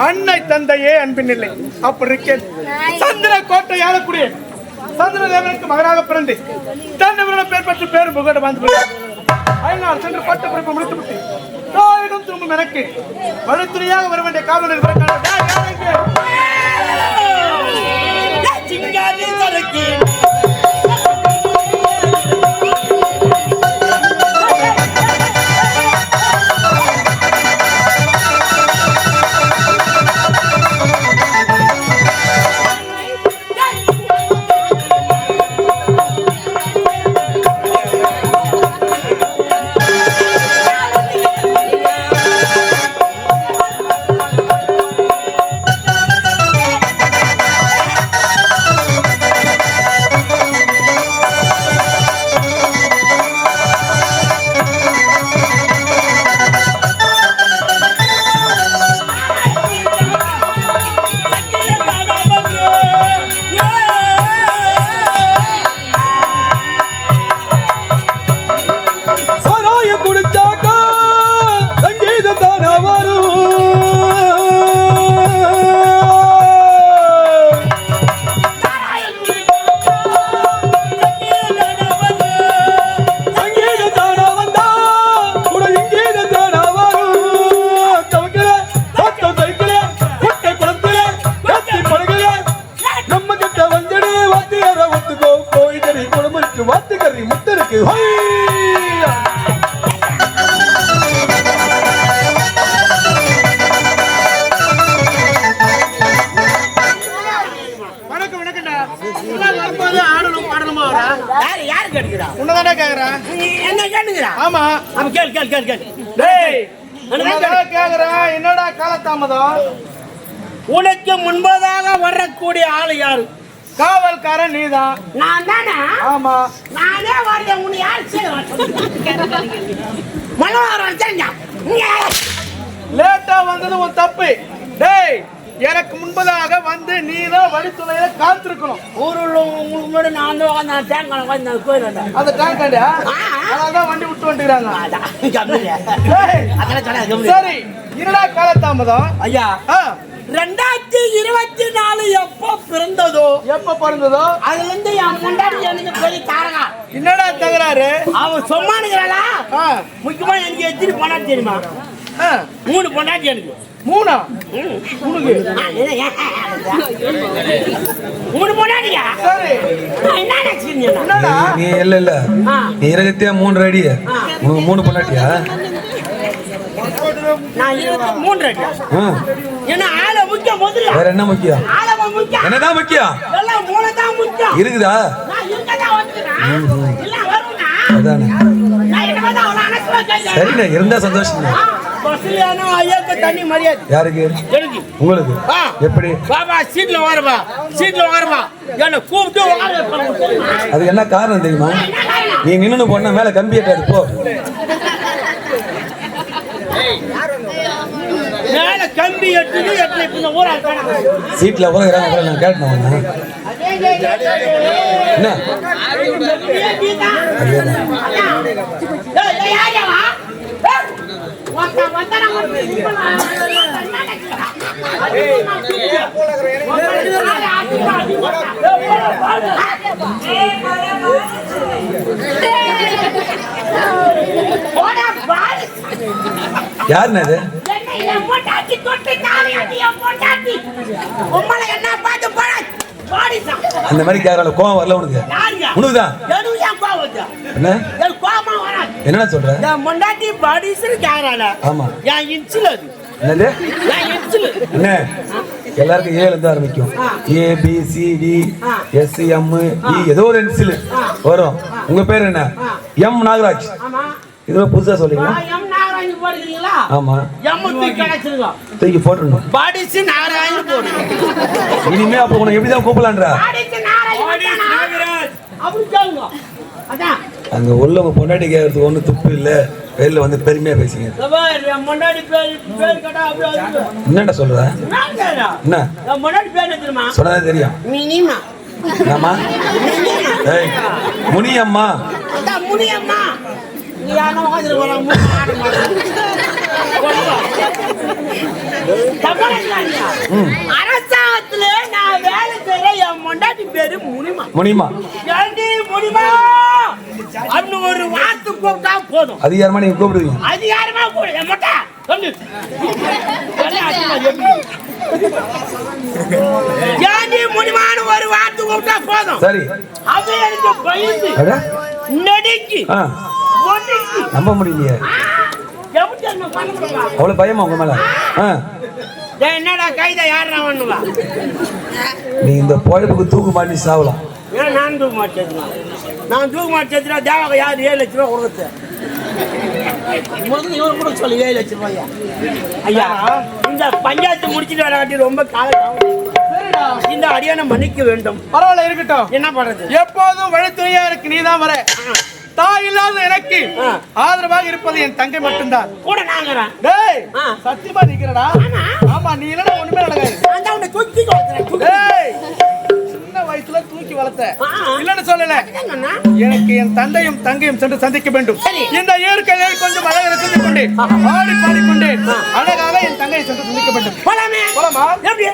அன்னை தந்தையே அன்பின் இல்லை. அப்படி இருக்கேன் சந்திர கோட்டை ஆளக்கூடிய சந்திரதேவனுக்கு மகனாக பிறந்து தன்னை பேர் பெற்று பேர் புகழ வந்து அதனால் சென்று பட்ட பிறப்பு முடித்துவிட்டு தாயிடம் திரும்பும் எனக்கு வழித்துறையாக வர வேண்டிய காவலர் யாரு கேட்கிறா? உன்னதானே கேக்குறேன். என்ன கேட்டுக்கிறா? ஆமா. அப்ப கேள் கேள் கேள் கேள். டேய் கேக்குறேன். என்னடா காலதாமதம்? உனக்கு முன்பதாக வரக்கூடிய ஆளு யாரு? காவல்காரன் நீதான். நான் தானே? ஆமா. நானே வரேன். உன்னை யார் மனோகரன் தெரிஞ்சா லேட்டா வந்தது உன் தப்பு. டேய் எனக்கு முன்பதாக வந்து நீதான் வழித்துணையில காத்திருக்கணும். ஊருள்ள உங்களுக்கு முன்னாடி நான் வந்து தேங்காய் வந்து போயிடுறேன். அந்த டேங்க் அதான் வண்டி விட்டு வந்துக்கிறாங்க. சரி என்னடா காலதாமதம்? ஐயா 2024 எப்போ பிறந்ததோ அதுல இருந்து என் முன்னாடி எனக்கு பெரிய தாரகா. என்னடா தகராறு? அவன் சொன்னானுங்கிறாளா? முக்கியமா எனக்கு எத்தனை பொண்டாட்டி தெரியுமா? 3 பொண்டாட்டி எனக்கு. 3 உனக்கு? 3 பொண்டாட்டியா? சரி என்ன நினைச்சீங்க? நீ இல்ல நீ இருகத்தியா 3 அடி உனக்கு 3 பொண்டாட்டியா? நான் 3 அடி. என்ன ஆள முக்கியம் முதல்ல. வேற என்ன முக்கியம்? ஆளவ முக்கியம். என்னதான் முக்கியம்? எல்லாம் மூளை தான் முக்கியம். இருக்குதா? நான் இருக்கதா வந்துறேன். இல்ல வருமா? அதானே. நான் என்ன வந்து அவள அனசுவா கேக்குறேன். சரிண்ணே இருந்தா சந்தோஷம். பஸ்லியானோ ஐயாக்கு தண்ணி மரியாதை. யாருக்கு? எனக்கு. உங்களுக்கு? எப்படி? பாபா சீட்ல உட்காருப்பா. சீட்ல உட்காருப்பா. என்ன கூப்பிட்டு உட்கார வைப்பாங்க. அது என்ன காரணம் தெரியுமா? நீ நின்னு போனா மேல கம்பி ஏட்டாது போ. மேல கம்பி எட்டுது எட்டல இப்ப ஊரா இருக்கானே. சீட்ல உட்கார்றாங்க அப்புறம் நான் கேட்டேன் என்ன? ஏய் யாரவா? வந்தா வந்தா யாருன்னு அது? அந்த மாதிரி கேட்கறால கோவம் வரல உனக்கு? உனக்குதான் என்ன என்ன சொல்ற? முண்டாட்டி பாடிஸ்னு கேக்குறாள. ஆமா என் இன்ச்சில் அது என்னது? என் இன்ச்சில் என்ன எல்லாருக்கும் ஏல இருந்து ஆரம்பிக்கும். A B C D S M E ஏதோ ஒரு இன்சில் வரும். உங்க பேர் என்ன? எம் நாகராஜ். ஆமா இது புதுசா சொல்றீங்க. எம் நாகராஜ் போடுறீங்களா? ஆமா எம் தூக்கி கணச்சிருங்க. தூக்கி போட்டுறணும். பாடிஸ் நாகராஜ் போடுங்க. இனிமே அப்ப உன்னை எப்படி தான் கூப்பிடலாம்டா? பாடிஸ் நாகராஜ் அப்படி சொல்லுங்க. அதான் அங்க உள்ளவங்க பொண்டாட்டி கேட்கறதுக்கு ஒண்ணு துப்பு இல்ல. பேர்ல வந்து பெருமையா பேசிங்க. முன்னாடி பேர் கேட்டா அப்படி என்னடா சொல்ற? என்ன முன்னாடி பேர் தெரியுமா? சொன்னதே தெரியும். மினிமா ஆமா ஏய் முனியம்மா. அதான் முனியம்மா. நீ யாரோ வாங்கிட்டு போறாங்க. அரசாங்கத்துல நான் வேலை செய்யற என் முன்னாடி பேரு முனிமா. முனிமா ஏண்டி முனிமா அப்படின்னு ஒரு வார்த்தை கூப்பிட்டா போதும். அதிகாரமா நீங்க கூப்பிடுவீங்க? அதிகாரமா கூப்பிடு மொட்டை சொல்லு. ஏண்டி முனிமான்னு ஒரு வார்த்தை கூப்பிட்டா போதும். சரி அது எனக்கு பயந்து நடிக்கு நம்ப முடியலையே. அவ்வளவு பயமா உங்க மேல? என்னடா கைதை யாரா பண்ணுவா? நீ இந்த பொழப்புக்கு தூக்கு மாட்டி சாவலாம். ஏன் நான் தூக்கு மாட்டேன்? நான் தூக்கு மாட்டேன்னா தேவக யார் 7 லட்ச ரூபா கொடுத்து முதல்ல இவர் கூட சொல்லி 7 லட்ச ரூபாயா? ஐயா இந்த பஞ்சாயத்து முடிச்சுட்டு வராட்டி ரொம்ப காலம் இந்த அடியான மன்னிக்க வேண்டும். பரவாயில்ல இருக்கட்டும். என்ன பண்றது? எப்போதும் வழித்துணையா இருக்கு. நீதான் வர. தாய் இல்லாத எனக்கு ஆதரவாக இருப்பது என் தங்கை மட்டும்தான். கூட நாங்கறேன். டேய் சத்தியமா நிக்கிறடா. ஆமா நீ இல்லனா ஒண்ணுமே நடக்காது. நான் தான் உன்னை தூக்கி வளர்த்தேன். டேய் சின்ன வயசுல தூக்கி வளர்த்த. இல்லன்னு சொல்லல. எனக்கு என் தந்தையும் தங்கையும் சென்று சந்திக்க வேண்டும். இந்த இயற்கையை கொஞ்சம் அழகாக ரசித்துக் கொண்டு ஆடி பாடிக்கொண்டு அழகாக என் தங்கையை சென்று சந்திக்க வேண்டும். போலாமா? போலாமா? எப்படி?